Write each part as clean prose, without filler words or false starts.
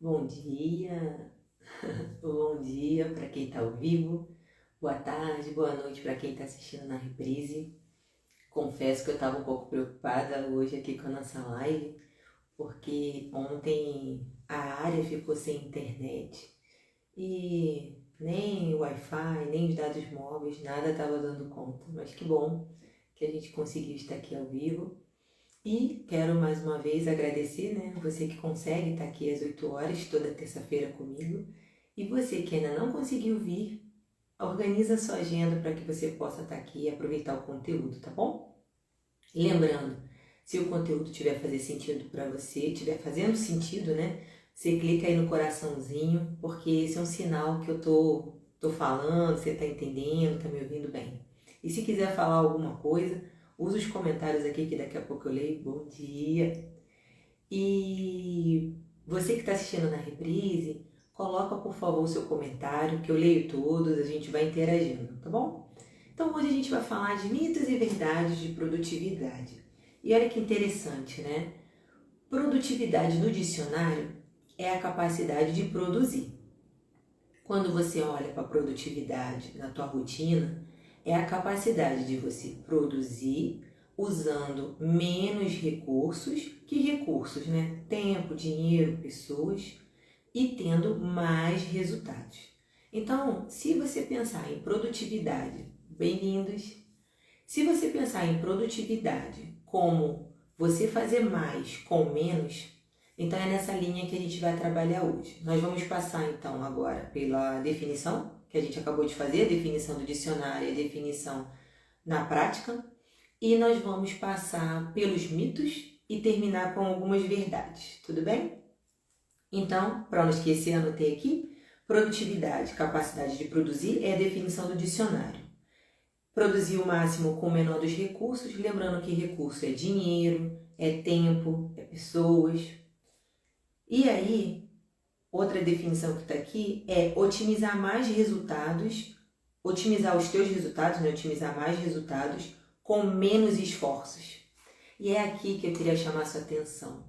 Bom dia, bom dia para quem está ao vivo, boa tarde, boa noite para quem está assistindo na reprise. Confesso que eu estava um pouco preocupada hoje aqui com a nossa live, porque ontem a área ficou sem internet e nem o Wi-Fi, nem os dados móveis, nada estava dando conta. Mas que bom que a gente conseguiu estar aqui ao vivo. E quero mais uma vez agradecer, né? Você que consegue estar aqui às 8 horas, toda terça-feira comigo. E você que ainda não conseguiu vir, organiza a sua agenda para que você possa estar aqui e aproveitar o conteúdo, tá bom? Lembrando, se o conteúdo tiver fazer sentido para você, tiver fazendo sentido, né? Você clica aí no coraçãozinho, porque esse é um sinal que eu tô falando, você tá entendendo, tá me ouvindo bem. E se quiser falar alguma coisa, usa os comentários aqui que daqui a pouco eu leio. Bom dia! E você que está assistindo na reprise, coloca por favor o seu comentário, que eu leio todos, a gente vai interagindo, tá bom? Então hoje a gente vai falar de mitos e verdades de produtividade. E olha que interessante, né? Produtividade no dicionário é a capacidade de produzir. Quando você olha para a produtividade na tua rotina, é a capacidade de você produzir usando menos recursos, que recursos, né? Tempo, dinheiro, pessoas, e tendo mais resultados. Então, se você pensar em produtividade, bem-vindos. Se você pensar em produtividade como você fazer mais com menos, então é nessa linha que a gente vai trabalhar hoje. Nós vamos passar então agora pela definição, que a gente acabou de fazer, a definição do dicionário, a definição na prática, e nós vamos passar pelos mitos e terminar com algumas verdades, tudo bem? Então, para não esquecer, anotei aqui, produtividade, capacidade de produzir, é a definição do dicionário. Produzir o máximo com o menor dos recursos, lembrando que recurso é dinheiro, é tempo, é pessoas. E aí, outra definição que está aqui é otimizar mais resultados, otimizar os teus resultados, né? Otimizar mais resultados com menos esforços. E é aqui que eu queria chamar a sua atenção.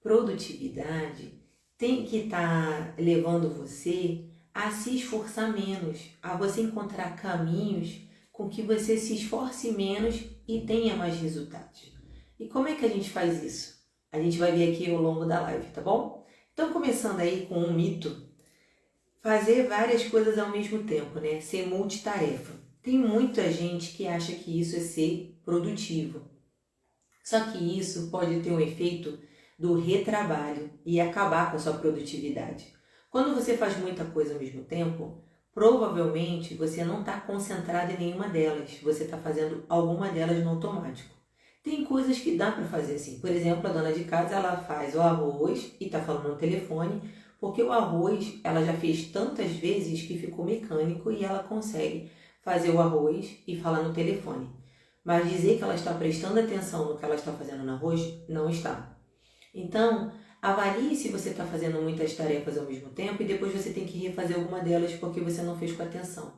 Produtividade tem que estar levando você a se esforçar menos, a você encontrar caminhos com que você se esforce menos e tenha mais resultados. E como é que a gente faz isso? A gente vai ver aqui ao longo da live, tá bom? Então, começando aí com um mito, fazer várias coisas ao mesmo tempo, né? Ser multitarefa. Tem muita gente que acha que isso é ser produtivo. Só que isso pode ter um efeito do retrabalho e acabar com a sua produtividade. Quando você faz muita coisa ao mesmo tempo, provavelmente você não está concentrado em nenhuma delas, você está fazendo alguma delas no automático. Tem coisas que dá para fazer assim. Por exemplo, a dona de casa ela faz o arroz e está falando no telefone, porque o arroz ela já fez tantas vezes que ficou mecânico e ela consegue fazer o arroz e falar no telefone. Mas dizer que ela está prestando atenção no que ela está fazendo no arroz, não está. Então, avalie se você está fazendo muitas tarefas ao mesmo tempo e depois você tem que refazer alguma delas porque você não fez com atenção.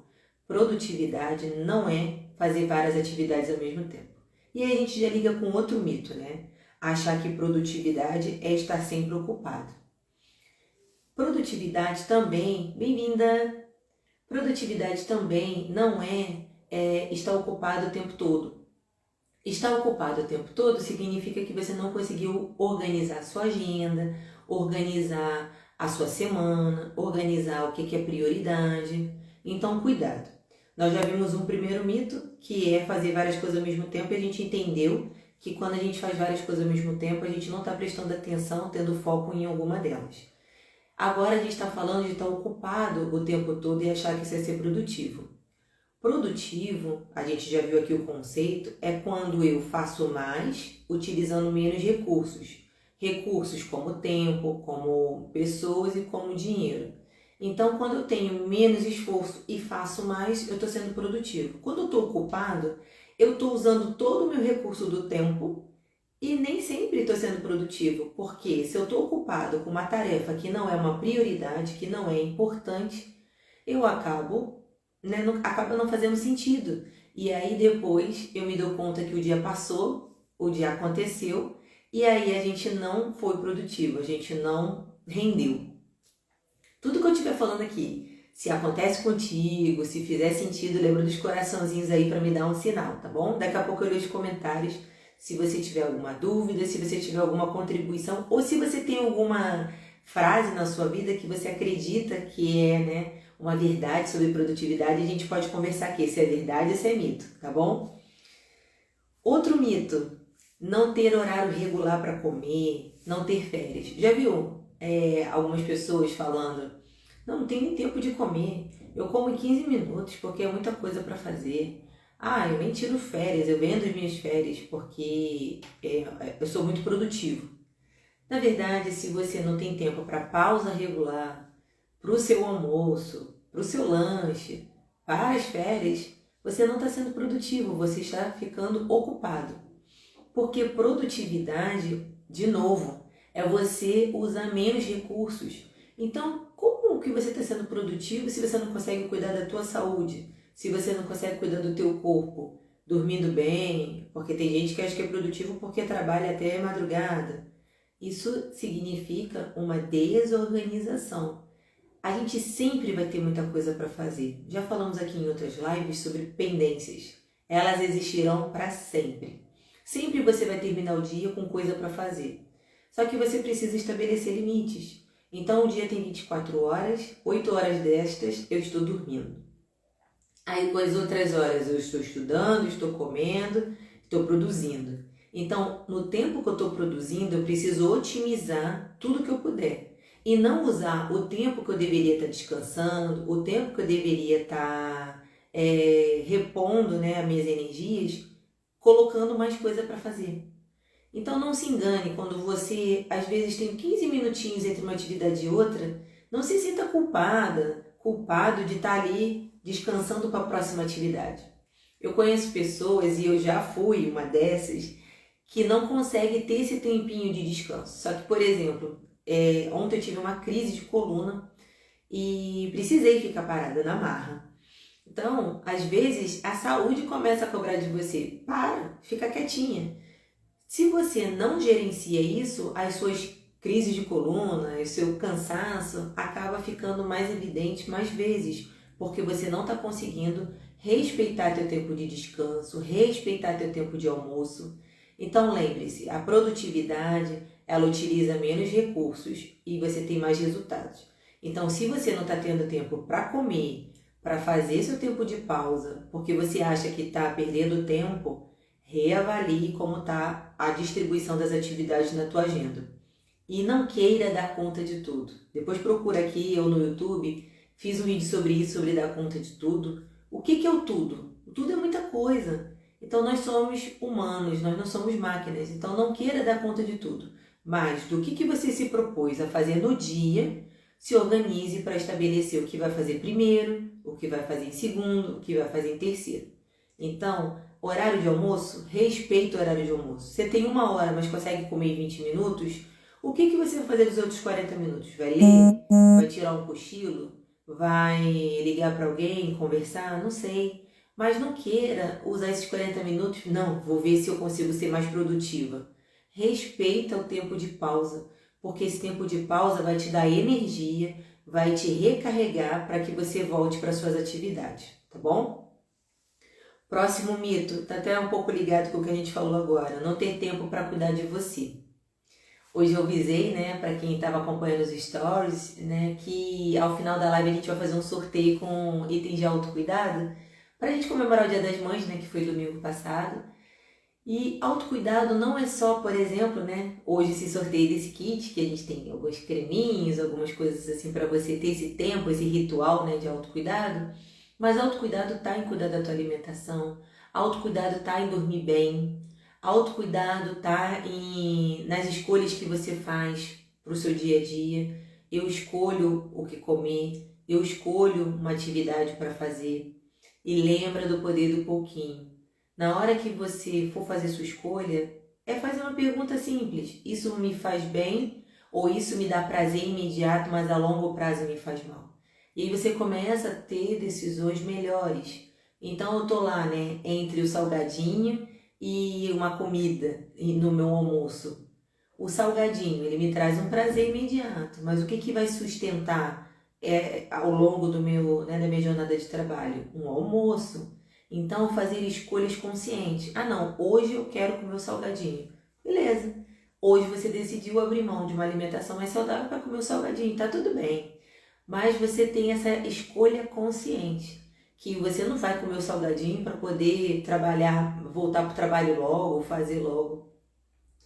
Produtividade não é fazer várias atividades ao mesmo tempo. E aí a gente já liga com outro mito, né? Achar que produtividade é estar sempre ocupado. Produtividade também, bem-vinda! Produtividade também não é estar ocupado o tempo todo. Estar ocupado o tempo todo significa que você não conseguiu organizar a sua agenda, organizar a sua semana, organizar o que é prioridade. Então, cuidado. Nós já vimos um primeiro mito, que é fazer várias coisas ao mesmo tempo, e a gente entendeu que quando a gente faz várias coisas ao mesmo tempo, a gente não está prestando atenção, tendo foco em alguma delas. Agora a gente está falando de estar ocupado o tempo todo e achar que isso é ser produtivo. Produtivo, a gente já viu aqui o conceito, é quando eu faço mais utilizando menos recursos. Recursos como tempo, como pessoas e como dinheiro. Então, quando eu tenho menos esforço e faço mais, eu estou sendo produtivo. Quando eu estou ocupado, eu estou usando todo o meu recurso do tempo e nem sempre estou sendo produtivo. Porque se eu estou ocupado com uma tarefa que não é uma prioridade, que não é importante, eu acabo acaba não fazendo sentido. E aí depois eu me dou conta que o dia passou, o dia aconteceu, e aí a gente não foi produtivo, a gente não rendeu. Tudo que eu estiver falando aqui, se acontece contigo, se fizer sentido, lembra dos coraçãozinhos aí para me dar um sinal, tá bom? Daqui a pouco eu leio os comentários se você tiver alguma dúvida, se você tiver alguma contribuição ou se você tem alguma frase na sua vida que você acredita que é, né, uma verdade sobre produtividade, a gente pode conversar aqui se é verdade ou se é mito, tá bom? Outro mito, não ter horário regular para comer, não ter férias. Já viu algumas pessoas falando, não tenho nem tempo de comer, eu como em 15 minutos porque é muita coisa para fazer. Ah, eu nem tiro férias, eu vendo as minhas férias porque eu sou muito produtivo. Na verdade, se você não tem tempo para pausa regular, para o seu almoço, para o seu lanche, para as férias, você não está sendo produtivo, você está ficando ocupado. Porque produtividade, de novo, é você usar menos recursos. Então, como que você está sendo produtivo se você não consegue cuidar da tua saúde? Se você não consegue cuidar do teu corpo, dormindo bem? Porque tem gente que acha que é produtivo porque trabalha até madrugada. Isso significa uma desorganização. A gente sempre vai ter muita coisa para fazer. Já falamos aqui em outras lives sobre pendências. Elas existirão para sempre. Sempre você vai terminar o dia com coisa para fazer. Só que você precisa estabelecer limites. Então o dia tem 24 horas, 8 horas destas eu estou dormindo. Aí com as outras horas eu estou estudando, estou comendo, estou produzindo. Então no tempo que eu estou produzindo eu preciso otimizar tudo que eu puder. E não usar o tempo que eu deveria estar descansando, o tempo que eu deveria estar repondo, né, as minhas energias, colocando mais coisa para fazer. Então não se engane quando você às vezes tem 15 minutinhos entre uma atividade e outra, não se sinta culpado de estar ali descansando para a próxima atividade. Eu conheço pessoas, e eu já fui uma dessas, que não consegue ter esse tempinho de descanso. Só que, por exemplo, ontem eu tive uma crise de coluna e precisei ficar parada na marra. Então, às vezes, a saúde começa a cobrar de você. Para, fica quietinha. Se você não gerencia isso, as suas crises de coluna, o seu cansaço acaba ficando mais evidente mais vezes, porque você não está conseguindo respeitar teu tempo de descanso, respeitar teu tempo de almoço. Então lembre-se, a produtividade, ela utiliza menos recursos e você tem mais resultados. Então se você não está tendo tempo para comer, para fazer seu tempo de pausa, porque você acha que está perdendo tempo, reavalie como está a distribuição das atividades na tua agenda. E não queira dar conta de tudo. Depois procura aqui, eu no YouTube, fiz um vídeo sobre isso, sobre dar conta de tudo. O que é o tudo? O tudo é muita coisa. Então nós somos humanos, nós não somos máquinas. Então não queira dar conta de tudo. Mas do que você se propôs a fazer no dia, se organize para estabelecer o que vai fazer primeiro, o que vai fazer em segundo, o que vai fazer em terceiro. Então, horário de almoço, respeita o horário de almoço. Você tem 1 hora, mas consegue comer em 20 minutos, o que você vai fazer nos outros 40 minutos? Vai ler? Vai tirar um cochilo? Vai ligar para alguém, conversar? Não sei. Mas não queira usar esses 40 minutos, não, vou ver se eu consigo ser mais produtiva. Respeita o tempo de pausa, porque esse tempo de pausa vai te dar energia, vai te recarregar para que você volte para suas atividades, tá bom? Próximo mito, tá até um pouco ligado com o que a gente falou agora, não ter tempo para cuidar de você. Hoje eu avisei, né, para quem estava acompanhando os stories, né, que ao final da live a gente vai fazer um sorteio com itens de autocuidado para a gente comemorar o Dia das Mães, né, que foi domingo passado. E autocuidado não é só, por exemplo, né, hoje esse sorteio desse kit, que a gente tem alguns creminhos, algumas coisas assim para você ter esse tempo, esse ritual, né, de autocuidado. Mas autocuidado está em cuidar da tua alimentação, autocuidado está em dormir bem, autocuidado está nas escolhas que você faz para o seu dia a dia. Eu escolho o que comer, eu escolho uma atividade para fazer. E lembra do poder do pouquinho. Na hora que você for fazer sua escolha, é fazer uma pergunta simples. Isso me faz bem ou isso me dá prazer imediato, mas a longo prazo me faz mal? E aí você começa a ter decisões melhores. Então eu tô lá, né, entre o salgadinho e uma comida no meu almoço. O salgadinho, ele me traz um prazer imediato, mas o que vai sustentar ao longo da minha jornada de trabalho? Um almoço. Então, fazer escolhas conscientes. Ah, não, hoje eu quero comer o salgadinho. Beleza. Hoje você decidiu abrir mão de uma alimentação mais saudável para comer o salgadinho. Tá tudo bem. Mas você tem essa escolha consciente. Que você não vai comer o salgadinho para poder trabalhar, voltar para o trabalho logo, fazer logo.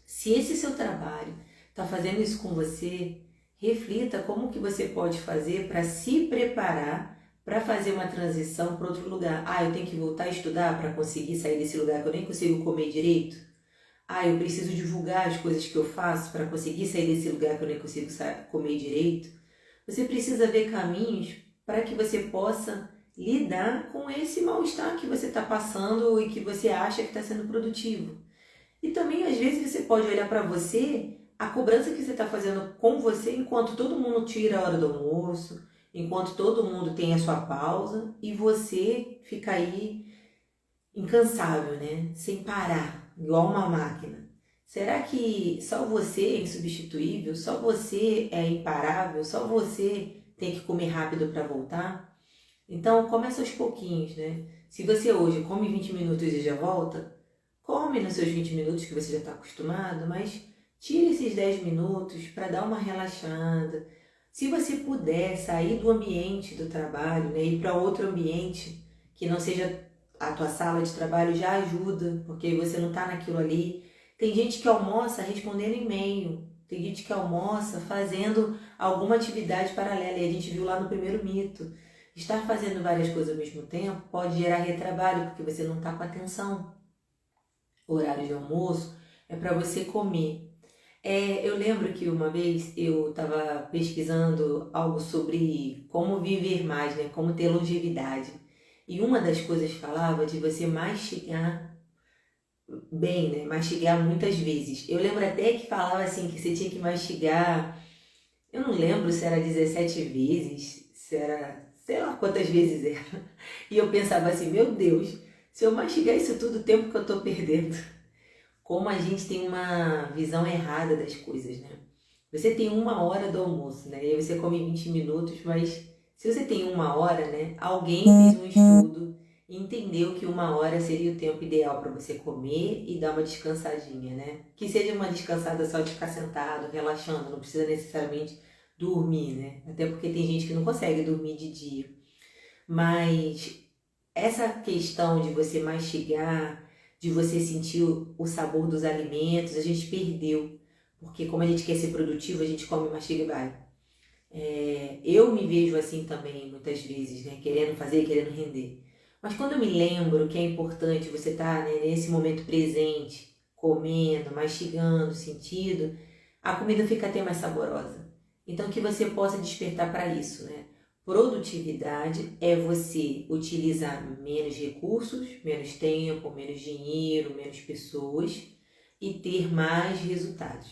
Se esse seu trabalho está fazendo isso com você, reflita como que você pode fazer para se preparar para fazer uma transição para outro lugar. Ah, eu tenho que voltar a estudar para conseguir sair desse lugar que eu nem consigo comer direito? Ah, eu preciso divulgar as coisas que eu faço para conseguir sair desse lugar que eu nem consigo comer direito? Você precisa ver caminhos para que você possa lidar com esse mal-estar que você está passando e que você acha que está sendo produtivo. E também, às vezes, você pode olhar para você, a cobrança que você está fazendo com você, enquanto todo mundo tira a hora do almoço, enquanto todo mundo tem a sua pausa, e você fica aí incansável, né? Sem parar, igual uma máquina. Será que só você é insubstituível? Só você é imparável? Só você tem que comer rápido para voltar? Então, começa aos pouquinhos, né? Se você hoje come 20 minutos e já volta, come nos seus 20 minutos que você já está acostumado, mas tire esses 10 minutos para dar uma relaxada. Se você puder sair do ambiente do trabalho, né, ir para outro ambiente que não seja a tua sala de trabalho, já ajuda, porque você não está naquilo ali. Tem gente que almoça respondendo e-mail, tem gente que almoça fazendo alguma atividade paralela, e a gente viu lá no primeiro mito. Estar fazendo várias coisas ao mesmo tempo pode gerar retrabalho, porque você não está com atenção. O horário de almoço é para você comer. Eu lembro que uma vez eu estava pesquisando algo sobre como viver mais, né? Como ter longevidade. E uma das coisas falava de você mastigar bem, né? Mastigar muitas vezes. Eu lembro até que falava assim que você tinha que mastigar, eu não lembro se era 17 vezes, se era, sei lá quantas vezes era. E eu pensava assim, meu Deus, se eu mastigar isso tudo, o tempo que eu estou perdendo. Como a gente tem uma visão errada das coisas, né? Você tem uma hora do almoço, né? E aí você come 20 minutos, mas se você tem uma hora, né? Alguém fez um estudo e entendeu que uma hora seria o tempo ideal para você comer e dar uma descansadinha, né? Que seja uma descansada só de ficar sentado, relaxando, não precisa necessariamente dormir, né? Até porque tem gente que não consegue dormir de dia. Mas essa questão de você mastigar, de você sentir o sabor dos alimentos, a gente perdeu. Porque como a gente quer ser produtivo, a gente come, mastiga e vai. Eu me vejo assim também, muitas vezes, né? Querendo fazer, querendo render. Mas quando eu me lembro que é importante você estar, né, nesse momento presente, comendo, mastigando, sentido, a comida fica até mais saborosa. Então que você possa despertar para isso, né? Produtividade é você utilizar menos recursos, menos tempo, menos dinheiro, menos pessoas e ter mais resultados.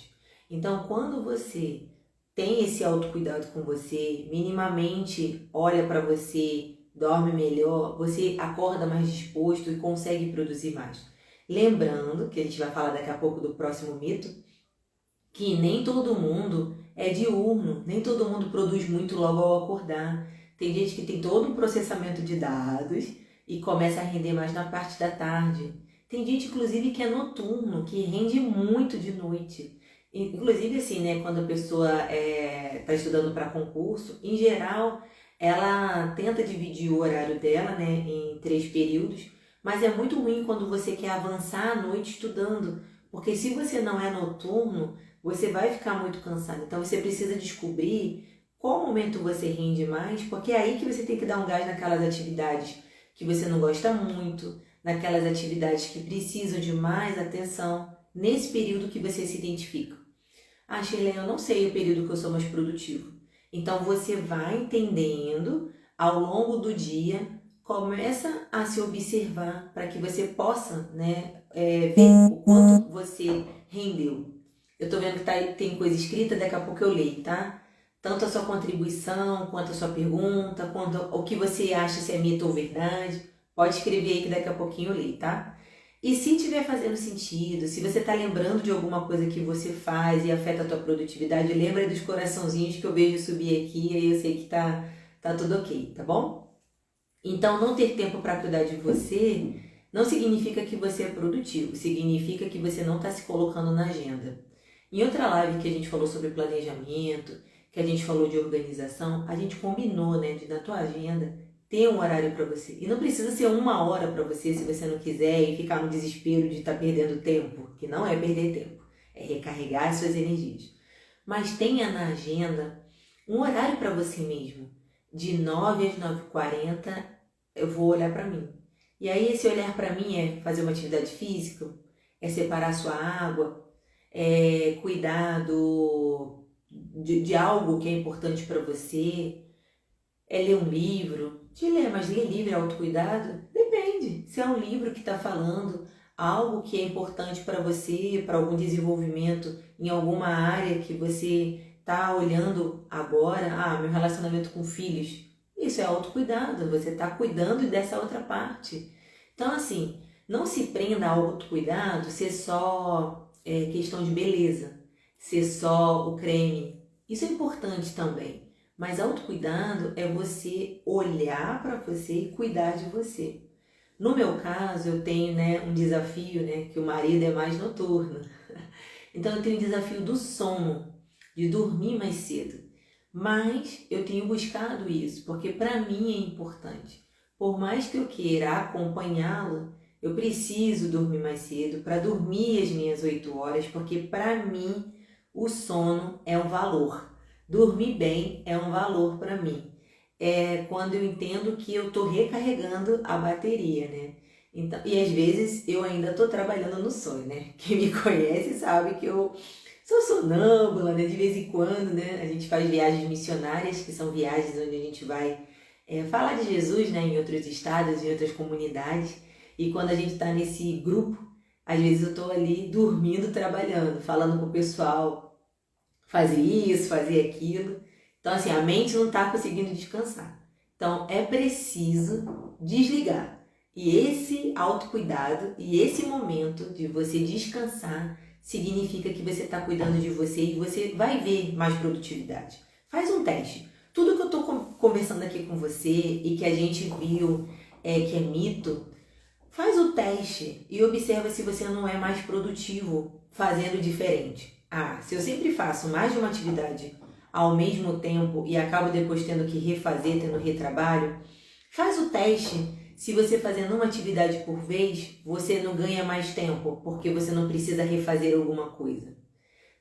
Então, quando você tem esse autocuidado com você, minimamente olha para você, dorme melhor, você acorda mais disposto e consegue produzir mais. Lembrando, que a gente vai falar daqui a pouco do próximo mito, que nem todo mundo é diurno, nem todo mundo produz muito logo ao acordar. Tem gente que tem todo um processamento de dados e começa a render mais na parte da tarde. Tem gente, inclusive, que é noturno, que rende muito de noite. Inclusive, assim, né, quando a pessoa está estudando para concurso, em geral, ela tenta dividir o horário dela, né, em 3 períodos, mas é muito ruim quando você quer avançar à noite estudando, porque se você não é noturno, você vai ficar muito cansado. Então você precisa descobrir qual momento você rende mais, porque é aí que você tem que dar um gás naquelas atividades que você não gosta muito, naquelas atividades que precisam de mais atenção, nesse período que você se identifica. Ah, Shirley, eu não sei o período que eu sou mais produtivo. Então você vai entendendo ao longo do dia, começa a se observar para que você possa, né, ver o quanto você rendeu. Eu tô vendo que tem coisa escrita, daqui a pouco eu leio, tá? Tanto a sua contribuição, quanto a sua pergunta, quanto o que você acha se é mito ou verdade. Pode escrever aí que daqui a pouquinho eu leio, tá? E se estiver fazendo sentido, se você está lembrando de alguma coisa que você faz e afeta a tua produtividade, lembra dos coraçãozinhos que eu vejo subir aqui, aí eu sei que tá tudo ok, tá bom? Então, não ter tempo para cuidar de você não significa que você é produtivo, significa que você não está se colocando na agenda. Em outra live que a gente falou sobre planejamento, que a gente falou de organização, a gente combinou, né, de na tua agenda ter um horário para você. E não precisa ser 1 hora para você se você não quiser e ficar no desespero de estar perdendo tempo, que não é perder tempo, é recarregar as suas energias. Mas tenha na agenda um horário para você mesmo. De 9 às 9h40 eu vou olhar para mim. E aí esse olhar para mim é fazer uma atividade física, é separar sua água, é cuidar de algo que é importante para você, é ler um livro. De ler, mas ler livro é autocuidado? Depende. Se é um livro que está falando algo que é importante para você, para algum desenvolvimento em alguma área que você está olhando agora, meu relacionamento com filhos, isso é autocuidado, você está cuidando dessa outra parte. Então, assim, não se prenda ao autocuidado ser só questão de beleza, ser só o creme. Isso é importante também. Mas autocuidado é você olhar para você e cuidar de você. No meu caso, eu tenho um desafio, que o marido é mais noturno. Então eu tenho o desafio do sono, de dormir mais cedo. Mas eu tenho buscado isso, porque para mim é importante. Por mais que eu queira acompanhá-lo, eu preciso dormir mais cedo para dormir as minhas 8 horas, porque para mim o sono é um valor. Dormir bem é um valor para mim. É quando eu entendo que eu estou recarregando a bateria, né? Então, e às vezes eu ainda estou trabalhando no sonho, né? Quem me conhece sabe que eu sou sonâmbula, né? De vez em quando, né? A gente faz viagens missionárias, que são viagens onde a gente vai falar de Jesus, né? Em outros estados, em outras comunidades. E quando a gente está nesse grupo, às vezes eu estou ali dormindo, trabalhando, falando com o pessoal, fazer isso, fazer aquilo. Então, assim, a mente não está conseguindo descansar. Então, é preciso desligar. E esse autocuidado e esse momento de você descansar significa que você está cuidando de você e você vai ver mais produtividade. Faz um teste. Tudo que eu estou conversando aqui com você e que a gente viu que é mito, faz o teste e observa se você não é mais produtivo fazendo diferente. Se eu sempre faço mais de uma atividade ao mesmo tempo e acabo depois tendo que refazer, tendo retrabalho, faz o teste. Se você fazendo uma atividade por vez, você não ganha mais tempo, porque você não precisa refazer alguma coisa.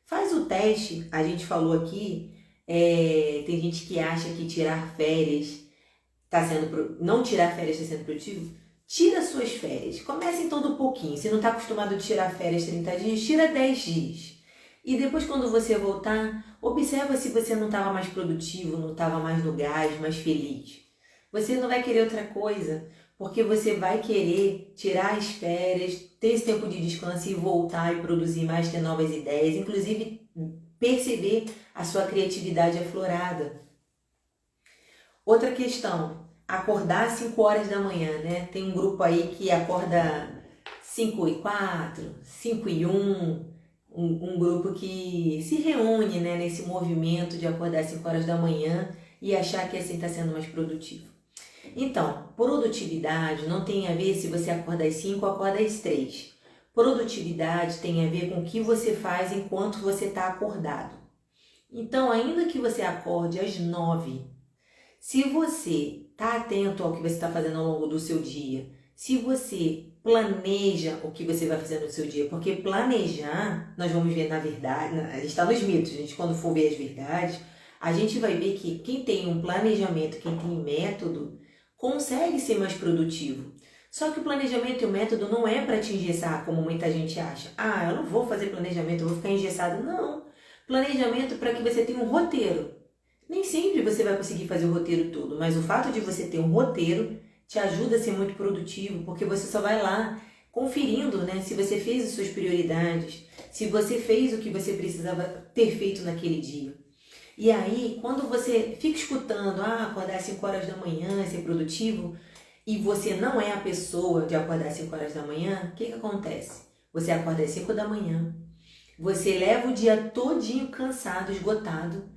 Faz o teste, a gente falou aqui, tem gente que acha que tirar férias não tirar férias está sendo produtivo. Tira suas férias, comece então do pouquinho. Se não está acostumado a tirar férias 30 dias, tira 10 dias. E depois quando você voltar, observa se você não estava mais produtivo, não estava mais no gás, mais feliz. Você não vai querer outra coisa, porque você vai querer tirar as férias, ter esse tempo de descanso e voltar e produzir mais, ter novas ideias, inclusive perceber a sua criatividade aflorada. Outra questão, acordar às 5 horas da manhã, né? Tem um grupo aí que acorda 5h04, 5h01, um grupo que se reúne, né, nesse movimento de acordar às 5 horas da manhã e achar que assim está sendo mais produtivo. Então, produtividade não tem a ver se você acorda às 5 ou acorda às 3. Produtividade tem a ver com o que você faz enquanto você está acordado. Então, ainda que você acorde às 9, se você está atento ao que você está fazendo ao longo do seu dia, se você planeja o que você vai fazer no seu dia, porque planejar, nós vamos ver na verdade, a gente está nos mitos, a gente quando for ver as verdades, a gente vai ver que quem tem um planejamento, quem tem método, consegue ser mais produtivo. Só que o planejamento e o método não é para te engessar, como muita gente acha. Eu não vou fazer planejamento, eu vou ficar engessado. Não. Planejamento é para que você tenha um roteiro. Nem sempre você vai conseguir fazer o roteiro todo, mas o fato de você ter um roteiro te ajuda a ser muito produtivo, porque você só vai lá conferindo, né, se você fez as suas prioridades, se você fez o que você precisava ter feito naquele dia. E aí, quando você fica escutando, acordar às 5 horas da manhã, ser produtivo, e você não é a pessoa de acordar às 5 horas da manhã, o que acontece? Você acorda às 5 da manhã, você leva o dia todinho cansado, esgotado,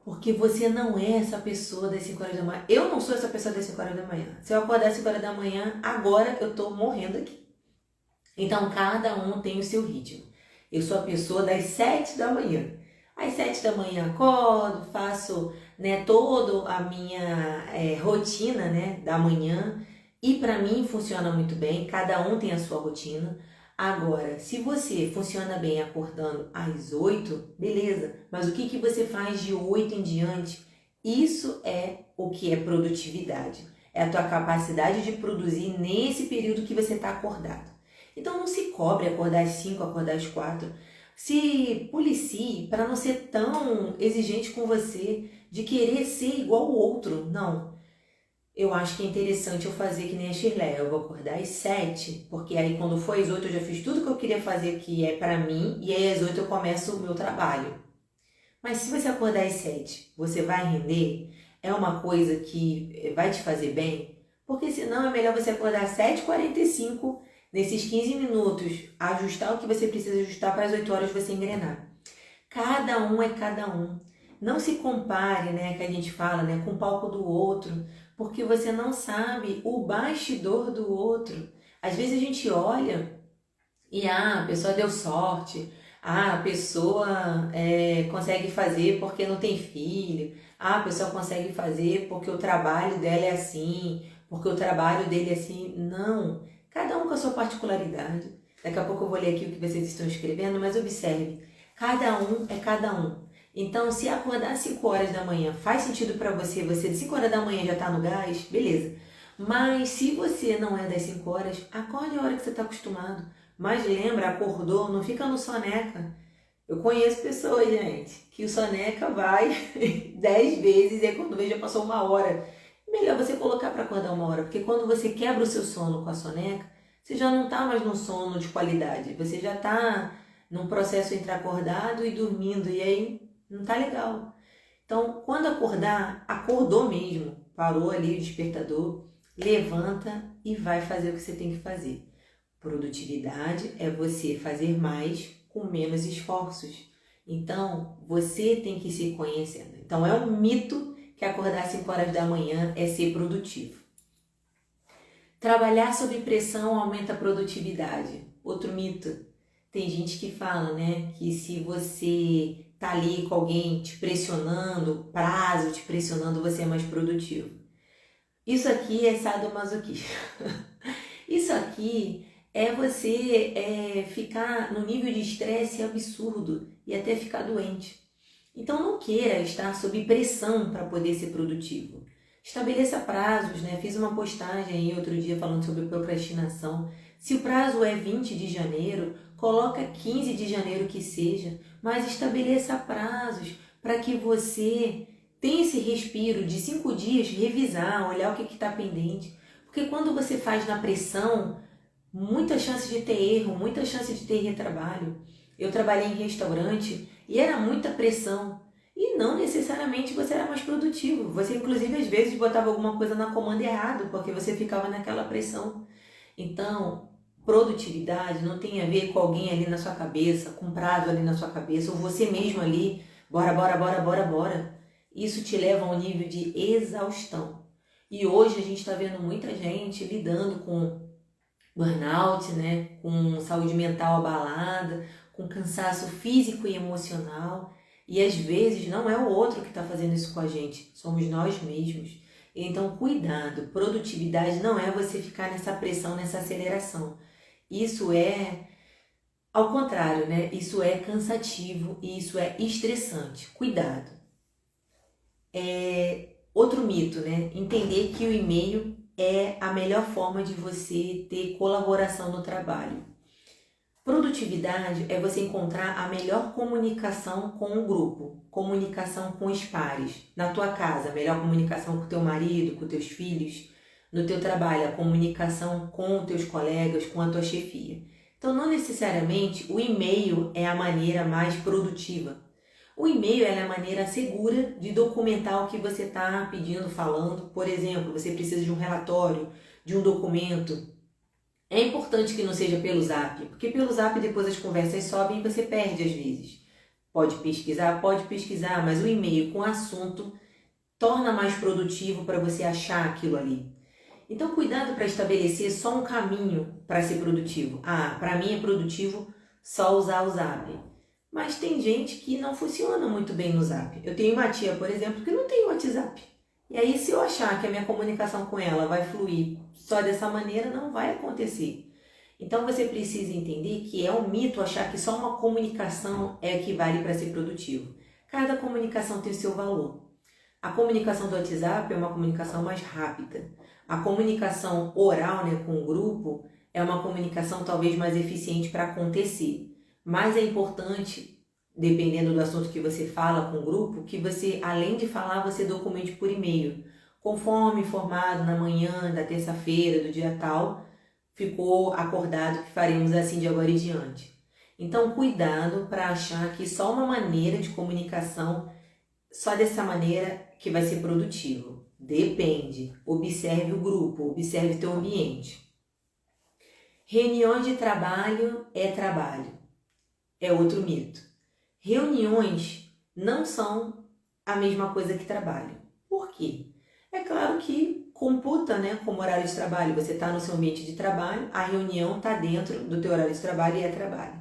porque você não é essa pessoa das 5 horas da manhã. Eu não sou essa pessoa das 5 horas da manhã. Se eu acordar às 5 horas da manhã, agora eu tô morrendo aqui. Então, cada um tem o seu ritmo. Eu sou a pessoa das 7 da manhã. Às 7 da manhã acordo, faço, né, toda a minha rotina, né, da manhã. E para mim funciona muito bem, cada um tem a sua rotina. Agora, se você funciona bem acordando às 8, beleza. Mas o que você faz de 8 em diante? Isso é o que é produtividade. É a tua capacidade de produzir nesse período que você está acordado. Então não se cobre acordar às 5, acordar às 4. Se policie para não ser tão exigente com você, de querer ser igual ao outro. Não. Eu acho que é interessante eu fazer que nem a Shirley. Eu vou acordar às 7, porque aí quando for às 8 eu já fiz tudo que eu queria fazer que é para mim, e aí às 8 eu começo o meu trabalho. Mas se você acordar às 7, você vai render? É uma coisa que vai te fazer bem? Porque senão é melhor você acordar às 7h45, nesses 15 minutos, ajustar o que você precisa ajustar para as 8 horas você engrenar. Cada um é cada um. Não se compare, né, que a gente fala, né, com o palco do outro, porque você não sabe o bastidor do outro. Às vezes a gente olha e a pessoa deu sorte, a pessoa consegue fazer porque não tem filho, a pessoa consegue fazer porque o trabalho dela é assim, porque o trabalho dele é assim. Não, cada um com a sua particularidade. Daqui a pouco eu vou ler aqui o que vocês estão escrevendo, mas observe, cada um é cada um. Então, se acordar às 5 horas da manhã faz sentido para você, você de 5 horas da manhã já está no gás, beleza. Mas se você não é das 5 horas, acorde a hora que você está acostumado. Mas lembra, acordou, não fica no soneca. Eu conheço pessoas, gente, que o soneca vai 10 vezes e aí quando vê já passou 1 hora. Melhor você colocar para acordar 1 hora, porque quando você quebra o seu sono com a soneca, você já não está mais num sono de qualidade. Você já está num processo entre acordado e dormindo, e aí não tá legal. Então, quando acordar, acordou mesmo, parou ali o despertador, levanta e vai fazer o que você tem que fazer. Produtividade é você fazer mais com menos esforços. Então, você tem que se conhecendo. Então, é um mito que acordar às 5 horas da manhã é ser produtivo. Trabalhar sob pressão aumenta a produtividade. Outro mito. Tem gente que fala, né, que se você tá ali com alguém te pressionando, prazo te pressionando, você é mais produtivo. Isso aqui é sadomasoquismo. Isso aqui é você ficar no nível de estresse absurdo e até ficar doente. Então não queira estar sob pressão para poder ser produtivo. Estabeleça prazos, né? Fiz uma postagem aí outro dia falando sobre procrastinação. Se o prazo é 20 de janeiro, coloca 15 de janeiro que seja, mas estabeleça prazos para que você tenha esse respiro de 5 dias, revisar, olhar o que está pendente. Porque quando você faz na pressão, muita chance de ter erro, muita chance de ter retrabalho. Eu trabalhei em restaurante e era muita pressão. E não necessariamente você era mais produtivo. Você, inclusive, às vezes botava alguma coisa na comanda errado, porque você ficava naquela pressão. Então, produtividade não tem a ver com alguém ali na sua cabeça, com prazo ali na sua cabeça, ou você mesmo ali, bora, bora, bora, bora, bora. Isso te leva a um nível de exaustão. E hoje a gente está vendo muita gente lidando com burnout, né? Com saúde mental abalada, com cansaço físico e emocional. E às vezes não é o outro que está fazendo isso com a gente, somos nós mesmos. Então, cuidado, produtividade não é você ficar nessa pressão, nessa aceleração. Isso é ao contrário, né? Isso é cansativo e isso é estressante. Cuidado. Outro mito, né? Entender que o e-mail é a melhor forma de você ter colaboração no trabalho. Produtividade é você encontrar a melhor comunicação com o grupo, comunicação com os pares. Na tua casa, a melhor comunicação com o teu marido, com teus filhos. No teu trabalho, a comunicação com os teus colegas, com a tua chefia. Então, não necessariamente o e-mail é a maneira mais produtiva. O e-mail é a maneira segura de documentar o que você está pedindo, falando. Por exemplo, você precisa de um relatório, de um documento, é importante que não seja pelo Zap, porque pelo Zap depois as conversas sobem e você perde às vezes. Pode pesquisar, mas o e-mail com assunto torna mais produtivo para você achar aquilo ali. Então, cuidado para estabelecer só um caminho para ser produtivo. Ah, para mim é produtivo só usar o Zap. Mas tem gente que não funciona muito bem no Zap. Eu tenho uma tia, por exemplo, que não tem WhatsApp. E aí, se eu achar que a minha comunicação com ela vai fluir só dessa maneira, não vai acontecer. Então, você precisa entender que é um mito achar que só uma comunicação é que vale para ser produtivo. Cada comunicação tem o seu valor. A comunicação do WhatsApp é uma comunicação mais rápida. A comunicação oral, né, com o grupo é uma comunicação talvez mais eficiente para acontecer. Mas é importante, dependendo do assunto que você fala com o grupo, que você, além de falar, você documente por e-mail. Conforme informado na manhã da terça-feira, do dia tal, ficou acordado que faremos assim de agora em diante. Então, cuidado para achar que só uma maneira de comunicação, só dessa maneira que vai ser produtivo. Depende. Observe o grupo, observe teu ambiente. Reuniões de trabalho é trabalho. É outro mito. Reuniões não são a mesma coisa que trabalho. Por quê? É claro que computa, né, como horário de trabalho. Você está no seu ambiente de trabalho, a reunião está dentro do teu horário de trabalho e é trabalho.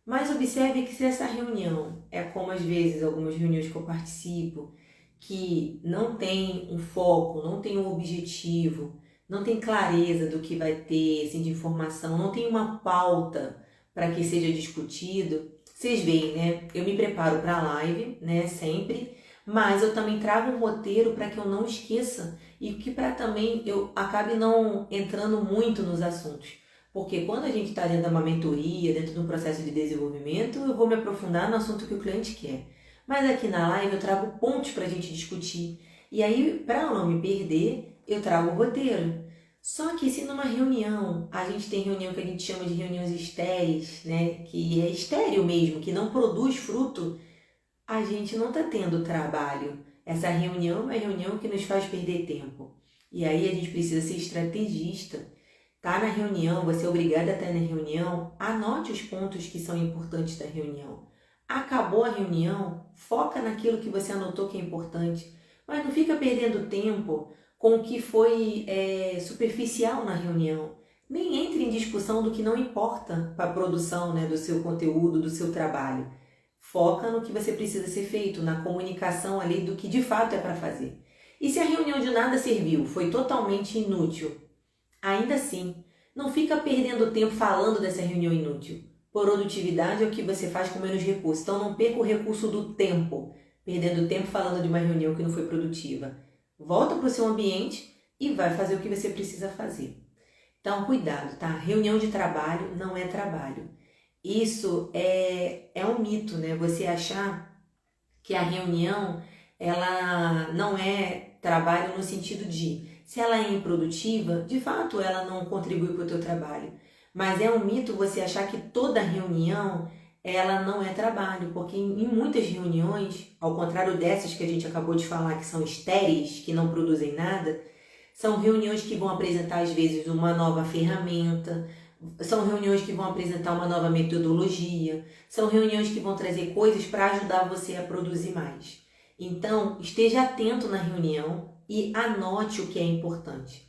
Mas observe que se essa reunião é como às vezes algumas reuniões que eu participo, que não tem um foco, não tem um objetivo, não tem clareza do que vai ter assim, de informação, não tem uma pauta para que seja discutido. Vocês veem, né? Eu me preparo para a live, né? Sempre, mas eu também trago um roteiro para que eu não esqueça e que para também eu acabe não entrando muito nos assuntos. Porque quando a gente está dentro de uma mentoria, dentro de um processo de desenvolvimento, eu vou me aprofundar no assunto que o cliente quer. Mas aqui na live eu trago pontos para a gente discutir. E aí, para eu não me perder, eu trago o roteiro. Só que se numa reunião, a gente tem reunião que a gente chama de reuniões estéreis, né? Que é estéril mesmo, que não produz fruto, a gente não está tendo trabalho. Essa reunião é uma reunião que nos faz perder tempo. E aí a gente precisa ser estrategista. Tá na reunião, você é obrigado a estar na reunião, anote os pontos que são importantes da reunião. Acabou a reunião, foca naquilo que você anotou que é importante, mas não fica perdendo tempo com o que foi superficial na reunião. Nem entre em discussão do que não importa para a produção, né, do seu conteúdo, do seu trabalho. Foca no que você precisa ser feito, na comunicação ali do que de fato é para fazer. E se a reunião de nada serviu, foi totalmente inútil, ainda assim, não fica perdendo tempo falando dessa reunião inútil. Produtividade é o que você faz com menos recursos. Então não perca o recurso do tempo, perdendo tempo falando de uma reunião que não foi produtiva. Volta para o seu ambiente e vai fazer o que você precisa fazer. Então cuidado, tá? Reunião de trabalho não é trabalho. Isso é um mito, né? Você achar que a reunião ela não é trabalho no sentido de, se ela é improdutiva, de fato ela não contribui para o teu trabalho. Mas é um mito você achar que toda reunião ela não é trabalho, porque em muitas reuniões, ao contrário dessas que a gente acabou de falar, que são estéreis, que não produzem nada, são reuniões que vão apresentar às vezes uma nova ferramenta, são reuniões que vão apresentar uma nova metodologia, são reuniões que vão trazer coisas para ajudar você a produzir mais. Então, esteja atento na reunião e anote o que é importante.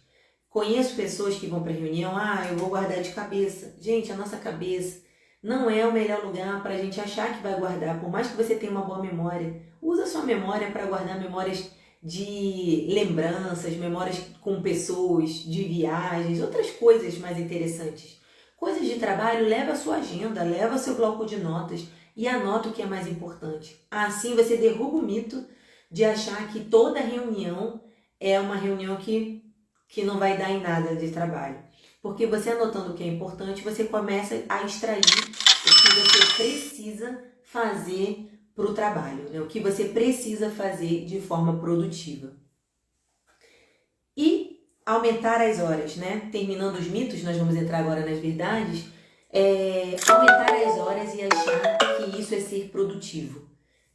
Conheço pessoas que vão para a reunião, eu vou guardar de cabeça. Gente, a nossa cabeça não é o melhor lugar para a gente achar que vai guardar. Por mais que você tenha uma boa memória, usa a sua memória para guardar memórias de lembranças, memórias com pessoas, de viagens, outras coisas mais interessantes. Coisas de trabalho, leva a sua agenda, leva seu bloco de notas e anota o que é mais importante. Assim você derruba o mito de achar que toda reunião é uma reunião que não vai dar em nada de trabalho. Porque você anotando o que é importante, você começa a extrair o que você precisa fazer para o trabalho, né? O que você precisa fazer de forma produtiva. E aumentar as horas, né? Terminando os mitos, nós vamos entrar agora nas verdades. Aumentar as horas e achar que isso é ser produtivo.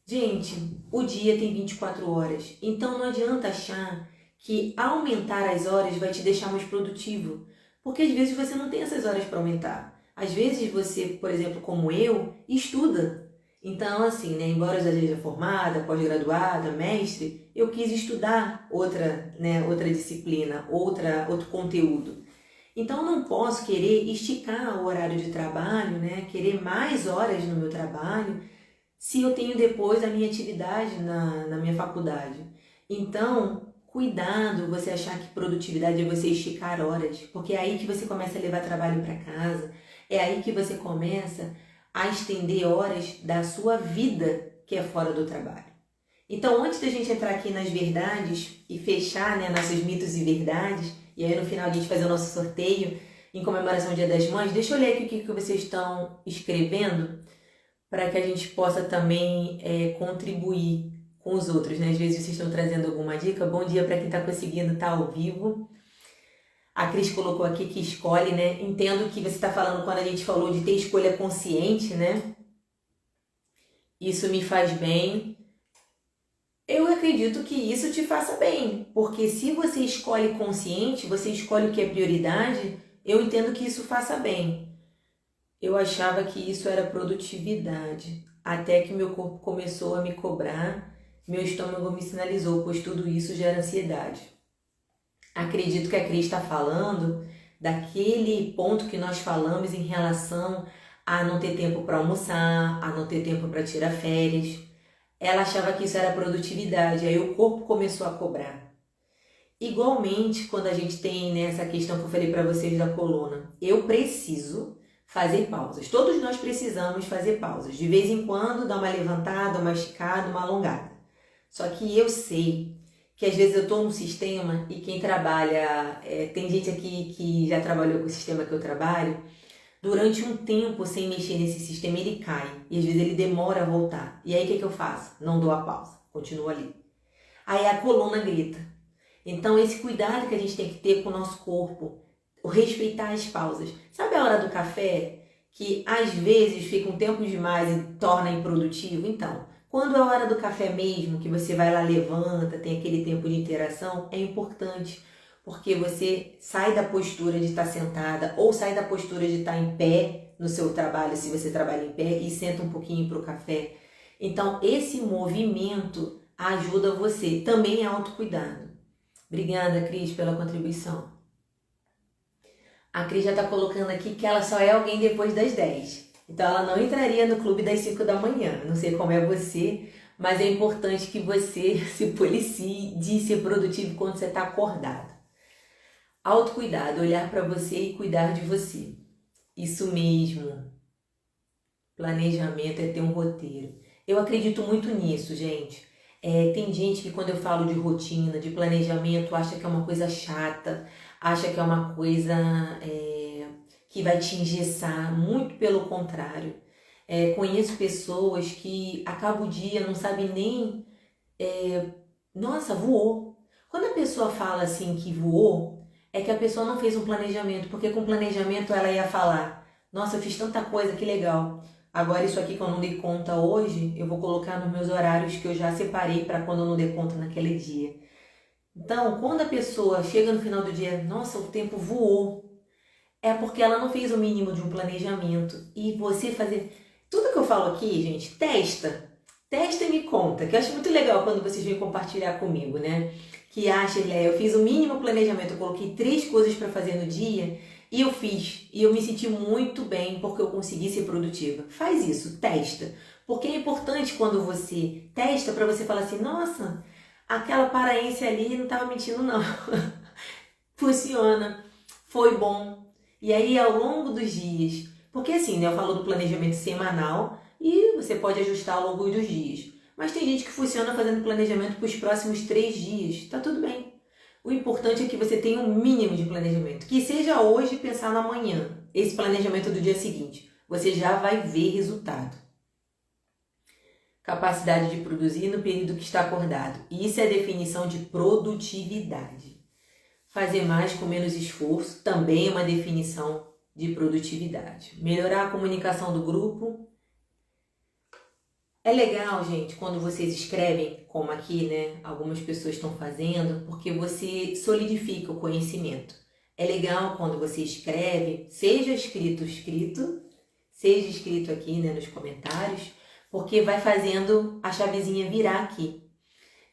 Gente, o dia tem 24 horas, então não adianta achar que aumentar as horas vai te deixar mais produtivo, porque às vezes você não tem essas horas para aumentar. Às vezes você, por exemplo, como eu, estuda. Então, assim, né, embora eu já seja formada, pós-graduada, mestre, eu quis estudar outra disciplina, outro conteúdo. Então, eu não posso querer esticar o horário de trabalho, né, querer mais horas no meu trabalho, se eu tenho depois a minha atividade na minha faculdade. Então, cuidado você achar que produtividade é você esticar horas, porque é aí que você começa a levar trabalho para casa, é aí que você começa a estender horas da sua vida que é fora do trabalho. Então, antes da gente entrar aqui nas verdades e fechar, né, nossos mitos e verdades, e aí no final a gente fazer o nosso sorteio em comemoração ao Dia das Mães, deixa eu ler aqui o que vocês estão escrevendo, para que a gente possa também contribuir com os outros, né? Às vezes vocês estão trazendo alguma dica. Bom dia para quem está conseguindo estar ao vivo. A Cris colocou aqui que escolhe, né? Entendo que você está falando quando a gente falou de ter escolha consciente, né? Isso me faz bem. Eu acredito que isso te faça bem, porque se você escolhe consciente, você escolhe o que é prioridade, eu entendo que isso faça bem. Eu achava que isso era produtividade, até que meu corpo começou a me cobrar, meu estômago me sinalizou, pois tudo isso gera ansiedade. Acredito que a Cris está falando daquele ponto que nós falamos em relação a não ter tempo para almoçar, a não ter tempo para tirar férias. Ela achava que isso era produtividade, aí o corpo começou a cobrar. Igualmente, quando a gente tem essa questão que eu falei para vocês da coluna, eu preciso fazer pausas. Todos nós precisamos fazer pausas. De vez em quando, dar uma levantada, uma esticada, uma alongada. Só que eu sei que às vezes eu estou num sistema e quem trabalha... tem gente aqui que já trabalhou com o sistema que eu trabalho. Durante um tempo sem mexer nesse sistema, ele cai. E às vezes ele demora a voltar. E aí o que eu faço? Não dou a pausa. Continuo ali. Aí a coluna grita. Então esse cuidado que a gente tem que ter com o nosso corpo, o respeitar as pausas. Sabe a hora do café? Que às vezes fica um tempo demais e torna improdutivo? Então, quando é a hora do café mesmo, que você vai lá, levanta, tem aquele tempo de interação, é importante. Porque você sai da postura de estar sentada ou sai da postura de estar em pé no seu trabalho, se você trabalha em pé, e senta um pouquinho para o café. Então, esse movimento ajuda você. Também é autocuidado. Obrigada, Cris, pela contribuição. A Cris já está colocando aqui que ela só é alguém depois das 10. Então, ela não entraria no clube das 5 da manhã. Não sei como é você, mas é importante que você se policie de ser produtivo quando você está acordado. Autocuidado, olhar para você e cuidar de você. Isso mesmo. Planejamento é ter um roteiro. Eu acredito muito nisso, gente. Tem gente que quando eu falo de rotina, de planejamento, acha que é uma coisa chata, acha que é uma coisa que vai te engessar. Muito pelo contrário. Conheço pessoas que acabam o dia, não sabem nem... nossa, voou. Quando a pessoa fala assim que voou, é que a pessoa não fez um planejamento, porque com planejamento ela ia falar, nossa, eu fiz tanta coisa, que legal. Agora isso aqui que eu não dei conta hoje, eu vou colocar nos meus horários que eu já separei para quando eu não dei conta naquele dia. Então, quando a pessoa chega no final do dia, nossa, o tempo voou, é porque ela não fez o mínimo de um planejamento. E você fazer... Tudo que eu falo aqui, gente, testa e me conta, que eu acho muito legal quando vocês vêm compartilhar comigo, né? Que acha, eu fiz o mínimo planejamento, eu coloquei 3 coisas para fazer no dia e eu fiz. E eu me senti muito bem porque eu consegui ser produtiva. Faz isso, testa. Porque é importante quando você testa para você falar assim, nossa, aquela paraense ali não estava mentindo não. Funciona, foi bom. E aí ao longo dos dias, porque assim, né, eu falo do planejamento semanal e você pode ajustar ao longo dos dias. Mas tem gente que funciona fazendo planejamento para os próximos 3 dias. Tá tudo bem. O importante é que você tenha um mínimo de planejamento. Que seja hoje pensar no amanhã. Esse planejamento do dia seguinte. Você já vai ver resultado. Capacidade de produzir no período que está acordado. Isso é definição de produtividade. Fazer mais com menos esforço também é uma definição de produtividade. Melhorar a comunicação do grupo. É legal, gente, quando vocês escrevem como aqui, né, algumas pessoas estão fazendo, porque você solidifica o conhecimento. É legal quando você escreve, seja escrito, seja escrito aqui, né, nos comentários, porque vai fazendo a chavezinha virar aqui.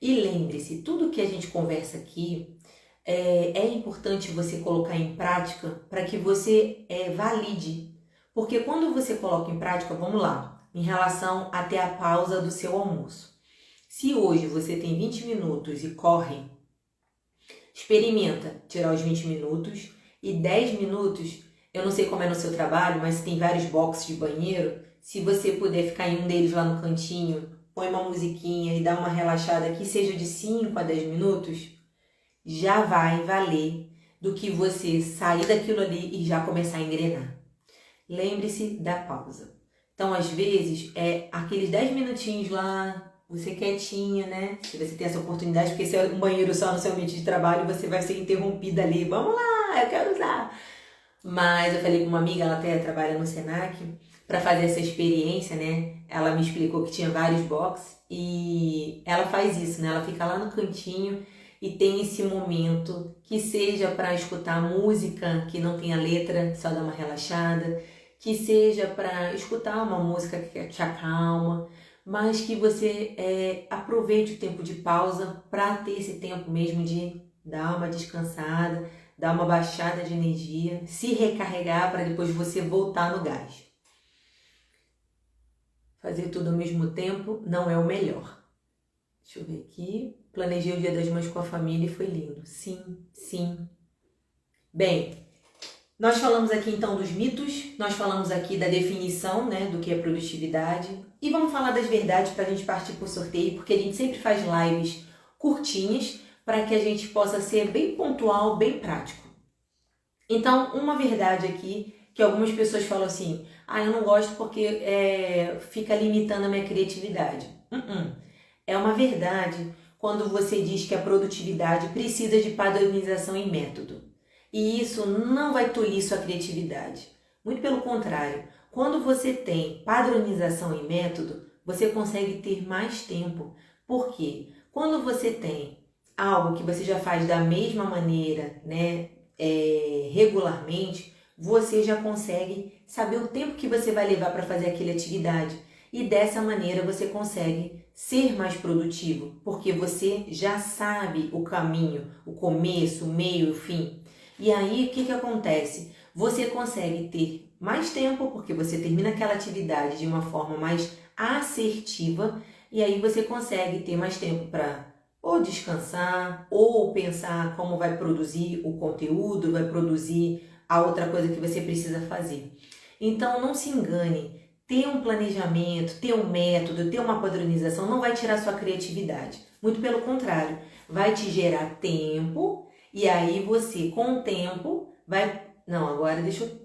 E lembre-se, tudo que a gente conversa aqui é importante você colocar em prática para que você valide. Porque quando você coloca em prática, vamos lá, em relação até a pausa do seu almoço. Se hoje você tem 20 minutos e corre, experimenta tirar os 20 minutos e 10 minutos, eu não sei como é no seu trabalho, mas tem vários boxes de banheiro, se você puder ficar em um deles lá no cantinho, põe uma musiquinha e dá uma relaxada que seja de 5 a 10 minutos, já vai valer do que você sair daquilo ali e já começar a engrenar. Lembre-se da pausa. Então, às vezes, aqueles 10 minutinhos lá, você quietinha, né? Se você tem essa oportunidade, porque se é um banheiro só no seu ambiente de trabalho, você vai ser interrompida ali. Vamos lá, eu quero usar. Mas eu falei com uma amiga, ela até trabalha no Senac, para fazer essa experiência, né? Ela me explicou que tinha vários boxes e ela faz isso, né? Ela fica lá no cantinho e tem esse momento que seja para escutar música que não tenha letra, só dar uma relaxada, que seja para escutar uma música que te acalma, mas que você aproveite o tempo de pausa para ter esse tempo mesmo de dar uma descansada, dar uma baixada de energia, se recarregar para depois você voltar no gás. Fazer tudo ao mesmo tempo não é o melhor. Deixa eu ver aqui. Planejei o Dia das Mães com a família e foi lindo. Sim. Bem, nós falamos aqui então dos mitos, nós falamos aqui da definição, né, do que é produtividade e vamos falar das verdades para a gente partir para o sorteio, porque a gente sempre faz lives curtinhas para que a gente possa ser bem pontual, bem prático. Então, uma verdade aqui que algumas pessoas falam assim, eu não gosto porque fica limitando a minha criatividade. É uma verdade quando você diz que a produtividade precisa de padronização e método. E isso não vai tolir sua criatividade. Muito pelo contrário, quando você tem padronização e método, você consegue ter mais tempo. Por quê? Quando você tem algo que você já faz da mesma maneira, né, regularmente, você já consegue saber o tempo que você vai levar para fazer aquela atividade. E dessa maneira você consegue ser mais produtivo, porque você já sabe o caminho, o começo, o meio e o fim. E aí, o que acontece? Você consegue ter mais tempo, porque você termina aquela atividade de uma forma mais assertiva, e aí você consegue ter mais tempo para ou descansar, ou pensar como vai produzir o conteúdo, vai produzir a outra coisa que você precisa fazer. Então, não se engane. Ter um planejamento, ter um método, ter uma padronização não vai tirar sua criatividade. Muito pelo contrário, vai te gerar tempo e aí você, com o tempo, vai... Não, agora deixa eu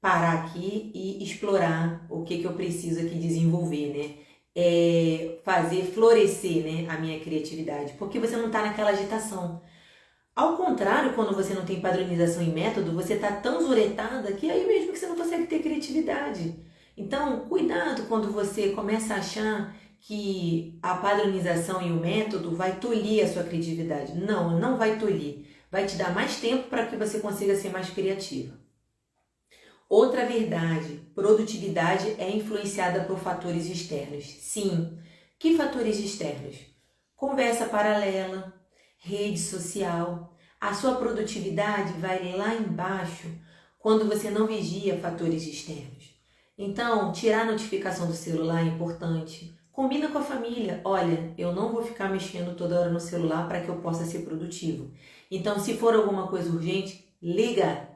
parar aqui e explorar o que eu preciso aqui desenvolver, né? Fazer florescer, né, a minha criatividade, porque você não está naquela agitação. Ao contrário, quando você não tem padronização e método, você está tão zuretada que aí mesmo que você não consegue ter criatividade. Então, cuidado quando você começa a achar que a padronização e o método vai tolir a sua criatividade. Não, não vai tolir. Vai te dar mais tempo para que você consiga ser mais criativa. Outra verdade, produtividade é influenciada por fatores externos. Sim, que fatores externos? Conversa paralela, rede social. A sua produtividade vai lá embaixo quando você não vigia fatores externos. Então, tirar a notificação do celular é importante. Combina com a família. Olha, eu não vou ficar mexendo toda hora no celular para que eu possa ser produtivo. Então, se for alguma coisa urgente, liga.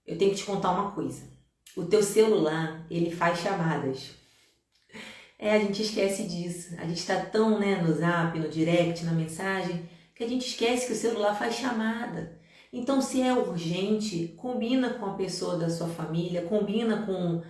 Eu tenho que te contar uma coisa. O teu celular, ele faz chamadas. A gente esquece disso. A gente está tão, no zap, no direct, na mensagem, que a gente esquece que o celular faz chamada. Então, se é urgente, combina com a pessoa da sua família, combina com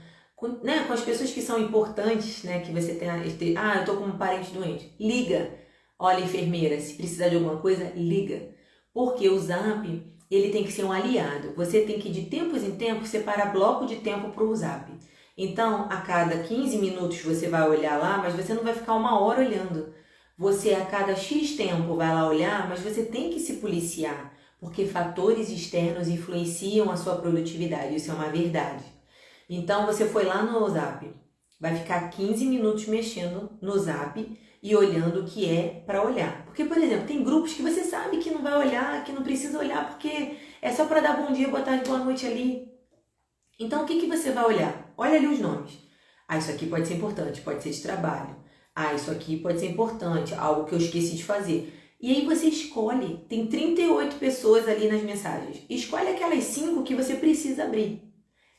as pessoas que são importantes, né, que você tem. Eu tô com um parente doente. Liga. Olha, enfermeira, se precisar de alguma coisa, liga. Porque o Zap, ele tem que ser um aliado. Você tem que, de tempos em tempos, separar bloco de tempo para o Zap. Então, a cada 15 minutos você vai olhar lá, mas você não vai ficar 1 hora olhando. Você a cada X tempo vai lá olhar, mas você tem que se policiar, porque fatores externos influenciam a sua produtividade, isso é uma verdade. Então você foi lá no Zap, vai ficar 15 minutos mexendo no Zap e olhando o que é para olhar. Porque, por exemplo, tem grupos que você sabe que não vai olhar, que não precisa olhar, porque é só para dar bom dia, boa tarde, boa noite ali. Então, o que você vai olhar? Olha ali os nomes. Ah, isso aqui pode ser importante, pode ser de trabalho. Ah, isso aqui pode ser importante, algo que eu esqueci de fazer. E aí você escolhe, tem 38 pessoas ali nas mensagens. Escolhe aquelas 5 que você precisa abrir.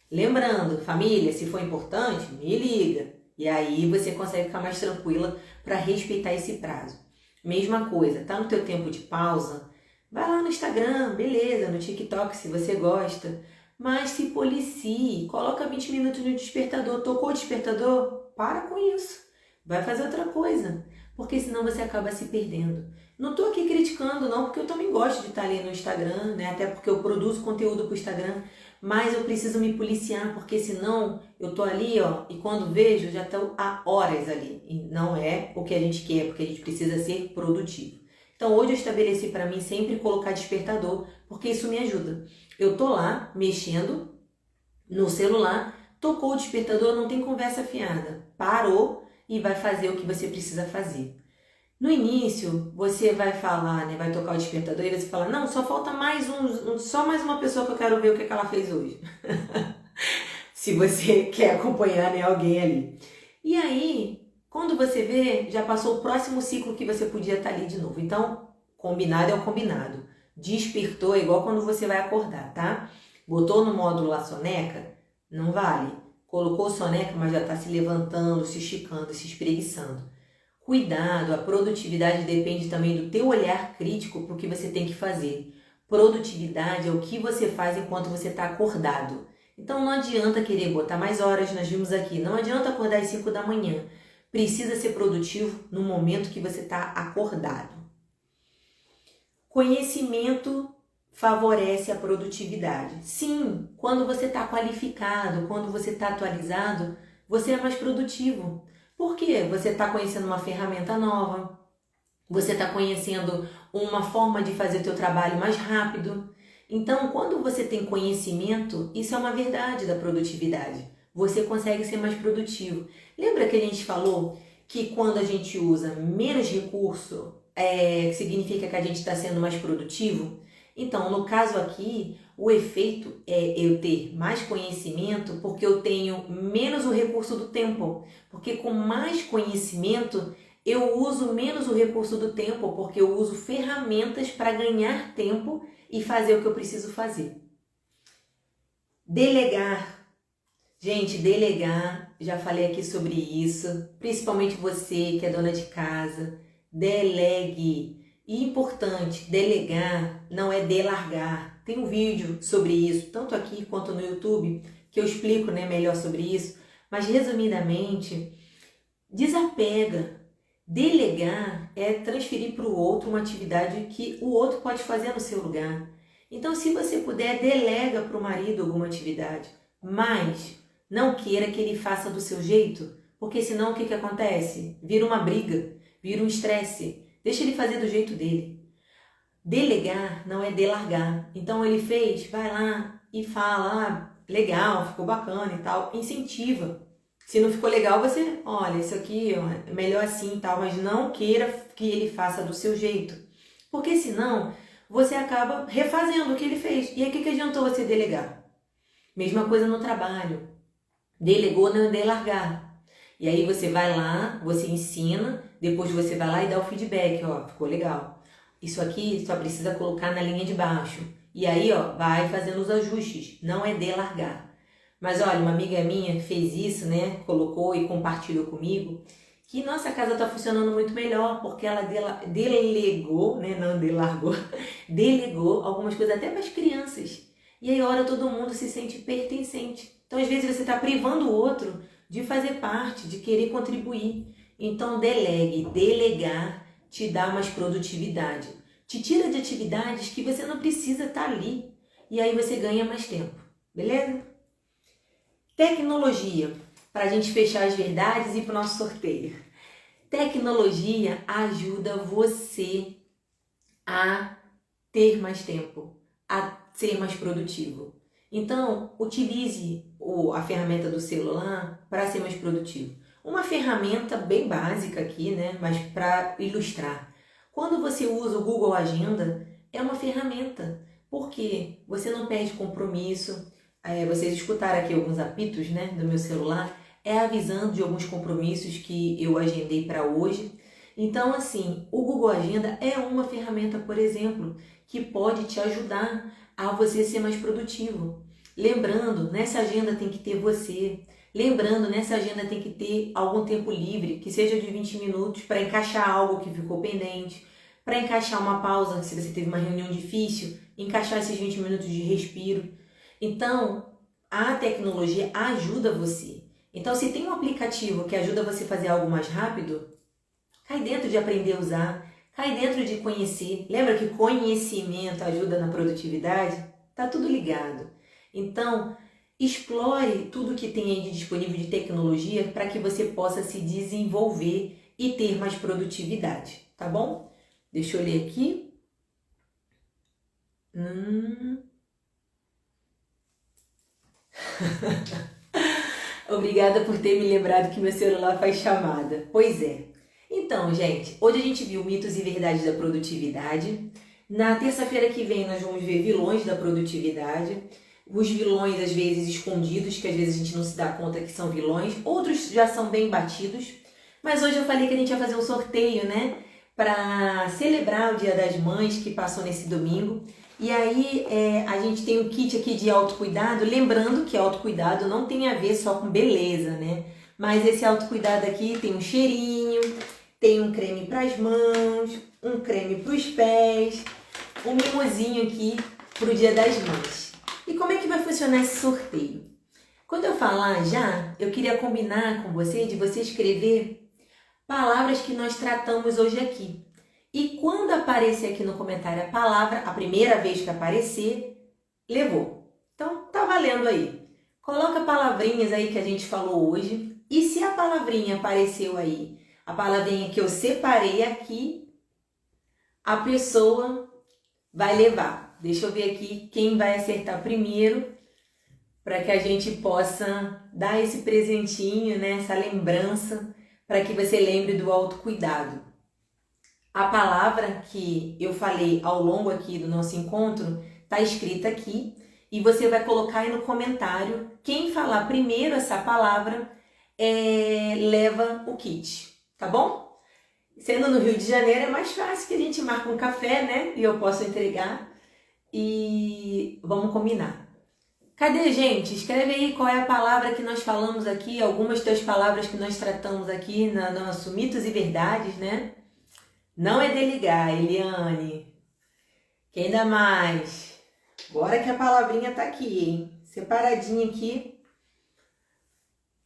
Lembrando, família, se for importante, me liga. E aí você consegue ficar mais tranquila para respeitar esse prazo. Mesma coisa, tá no teu tempo de pausa? Vai lá no Instagram, beleza, no TikTok se você gosta. Mas se policie, coloca 20 minutos no despertador. Tocou o despertador? Para com isso. Vai fazer outra coisa, porque senão você acaba se perdendo. Não estou aqui criticando não, porque eu também gosto de estar ali no Instagram, né? Até porque eu produzo conteúdo para o Instagram, mas eu preciso me policiar, porque senão eu tô ali, ó, e quando vejo já estou há horas ali. E não é o que a gente quer, porque a gente precisa ser produtivo. Então hoje eu estabeleci para mim sempre colocar despertador, porque isso me ajuda. Eu tô lá mexendo no celular, tocou o despertador, não tem conversa fiada. Parou e vai fazer o que você precisa fazer. No início, você vai falar, né, vai tocar o despertador e você fala, não, só falta só mais uma pessoa que eu quero ver o que ela fez hoje. Se você quer acompanhar, né, alguém ali. E aí, quando você vê, já passou o próximo ciclo que você podia estar ali de novo. Então, combinado é o combinado. Despertou é igual quando você vai acordar, tá? Botou no módulo lá soneca, não vale. Colocou soneca, mas já está se levantando, se esticando, se espreguiçando. Cuidado, a produtividade depende também do teu olhar crítico para o que você tem que fazer. Produtividade é o que você faz enquanto você está acordado. Então não adianta querer botar mais horas, nós vimos aqui, não adianta acordar às 5 da manhã. Precisa ser produtivo no momento que você está acordado. Conhecimento favorece a produtividade. Sim, quando você está qualificado, quando você está atualizado, você é mais produtivo. Por quê? Você está conhecendo uma ferramenta nova, você está conhecendo uma forma de fazer o teu trabalho mais rápido. Então, quando você tem conhecimento, isso é uma verdade da produtividade. Você consegue ser mais produtivo. Lembra que a gente falou que quando a gente usa menos recurso, significa que a gente está sendo mais produtivo? Então, no caso aqui, o efeito é eu ter mais conhecimento porque eu tenho menos o recurso do tempo. Porque com mais conhecimento, eu uso menos o recurso do tempo, porque eu uso ferramentas para ganhar tempo e fazer o que eu preciso fazer. Delegar. Gente, delegar, já falei aqui sobre isso, principalmente você que é dona de casa, delegue. E importante, delegar não é delargar. Tem um vídeo sobre isso, tanto aqui quanto no YouTube, que eu explico, né, melhor sobre isso. Mas resumidamente, desapega. Delegar é transferir para o outro uma atividade que o outro pode fazer no seu lugar. Então, se você puder, delega para o marido alguma atividade, mas não queira que ele faça do seu jeito, porque senão o que acontece? Vira uma briga, vira um estresse. Deixa ele fazer do jeito dele. Delegar não é delargar. Então ele fez, vai lá e fala, legal, ficou bacana e tal, incentiva. Se não ficou legal, você, olha, isso aqui ó, é melhor assim e tal, mas não queira que ele faça do seu jeito. Porque senão você acaba refazendo o que ele fez. E aí o que adiantou você delegar? Mesma coisa no trabalho. Delegou não é delargar. E aí você vai lá, você ensina, depois você vai lá e dá o feedback, ó, ficou legal. Isso aqui só precisa colocar na linha de baixo. E aí, ó, vai fazendo os ajustes, não é delargar. Mas olha, uma amiga minha fez isso, né, colocou e compartilhou comigo, que nossa casa tá funcionando muito melhor, porque ela delegou, né, não delargou, delegou algumas coisas até para as crianças. E aí, ora, todo mundo se sente pertencente. Então, às vezes, você está privando o outro de fazer parte, de querer contribuir. Então, delegue. Delegar te dá mais produtividade. Te tira de atividades que você não precisa estar ali. E aí você ganha mais tempo. Beleza? Tecnologia. Para a gente fechar as verdades e ir para o nosso sorteio. Tecnologia ajuda você a ter mais tempo, a ser mais produtivo. Então, utilize a ferramenta do celular para ser mais produtivo. Uma ferramenta bem básica aqui, né? Mas para ilustrar. Quando você usa o Google Agenda, é uma ferramenta, porque você não perde compromisso. Vocês escutaram aqui alguns apitos, né, do meu celular, avisando de alguns compromissos que eu agendei para hoje. Então, assim, o Google Agenda é uma ferramenta, por exemplo, que pode te ajudar a você ser mais produtivo. Lembrando, nessa agenda tem que ter você. Lembrando, nessa agenda tem que ter algum tempo livre, que seja de 20 minutos, para encaixar algo que ficou pendente, para encaixar uma pausa, se você teve uma reunião difícil, encaixar esses 20 minutos de respiro. Então, a tecnologia ajuda você. Então, se tem um aplicativo que ajuda você a fazer algo mais rápido, cai dentro de aprender a usar, cai dentro de conhecer. Lembra que conhecimento ajuda na produtividade? Tá tudo ligado. Então, explore tudo que tem aí de disponível de tecnologia para que você possa se desenvolver e ter mais produtividade, tá bom? Deixa eu ler aqui. Obrigada por ter me lembrado que meu celular faz chamada. Pois é. Então, gente, hoje a gente viu mitos e verdades da produtividade. Na terça-feira que vem nós vamos ver vilões da produtividade. Os vilões, às vezes, escondidos, que às vezes a gente não se dá conta que são vilões. Outros já são bem batidos. Mas hoje eu falei que a gente ia fazer um sorteio, né? Para celebrar o Dia das Mães, que passou nesse domingo. E aí a gente tem um kit aqui de autocuidado, lembrando que autocuidado não tem a ver só com beleza, né? Mas esse autocuidado aqui tem um cheirinho, tem um creme para as mãos, um creme para os pés, um mimosinho aqui para o Dia das Mães. E como é que vai funcionar esse sorteio? Quando eu falar já, eu queria combinar com você de você escrever palavras que nós tratamos hoje aqui. E quando aparecer aqui no comentário a palavra, a primeira vez que aparecer, levou. Então, tá valendo aí. Coloca palavrinhas aí que a gente falou hoje. E se a palavrinha apareceu aí, a palavrinha que eu separei aqui, a pessoa vai levar. Deixa eu ver aqui quem vai acertar primeiro, para que a gente possa dar esse presentinho, né? Essa lembrança, para que você lembre do autocuidado. A palavra que eu falei ao longo aqui do nosso encontro está escrita aqui e você vai colocar aí no comentário. Quem falar primeiro essa palavra leva o kit, tá bom? Sendo no Rio de Janeiro é mais fácil, que a gente marca um café, né? E eu posso entregar e vamos combinar. Cadê, gente? Escreve aí qual é a palavra que nós falamos aqui, algumas das palavras que nós tratamos aqui no nosso Mitos e Verdades, né? Não é deligar, Eliane. Quem dá mais? Bora que a palavrinha tá aqui, hein? Separadinha aqui.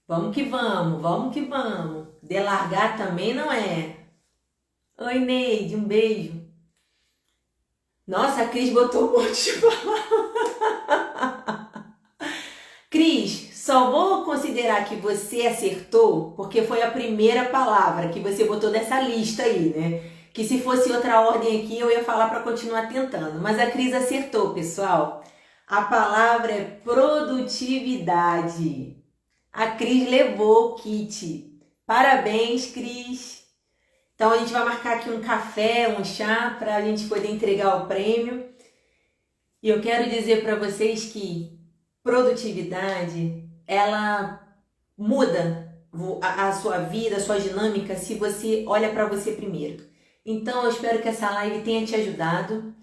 Vamos que vamos, vamos que vamos. Delargar também não é. Oi, Neide, um beijo. Nossa, a Cris botou um monte de palavra. Cris, só vou considerar que você acertou porque foi a primeira palavra que você botou dessa lista aí, né? Que se fosse outra ordem aqui, eu ia falar para continuar tentando. Mas a Cris acertou, pessoal. A palavra é produtividade. A Cris levou o kit. Parabéns, Cris. Então, a gente vai marcar aqui um café, um chá, para a gente poder entregar o prêmio. E eu quero dizer para vocês que produtividade, ela muda a sua vida, a sua dinâmica, se você olha para você primeiro. Então, eu espero que essa live tenha te ajudado.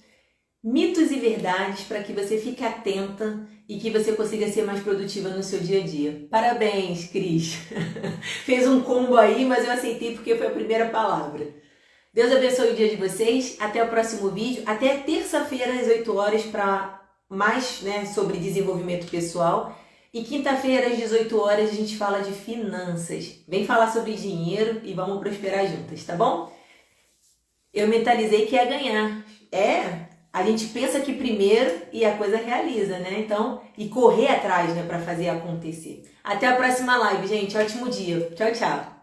Mitos e verdades para que você fique atenta e que você consiga ser mais produtiva no seu dia a dia. Parabéns, Cris! Fez um combo aí, mas eu aceitei porque foi a primeira palavra. Deus abençoe o dia de vocês. Até o próximo vídeo. Até terça-feira às 8 horas para mais, né, sobre desenvolvimento pessoal. E quinta-feira às 18 horas a gente fala de finanças. Vem falar sobre dinheiro e vamos prosperar juntas, tá bom? Eu mentalizei que ia ganhar. A gente pensa que primeiro e a coisa realiza, né? Então, e correr atrás, né, para fazer acontecer. Até a próxima live, gente. Ótimo dia. Tchau, tchau.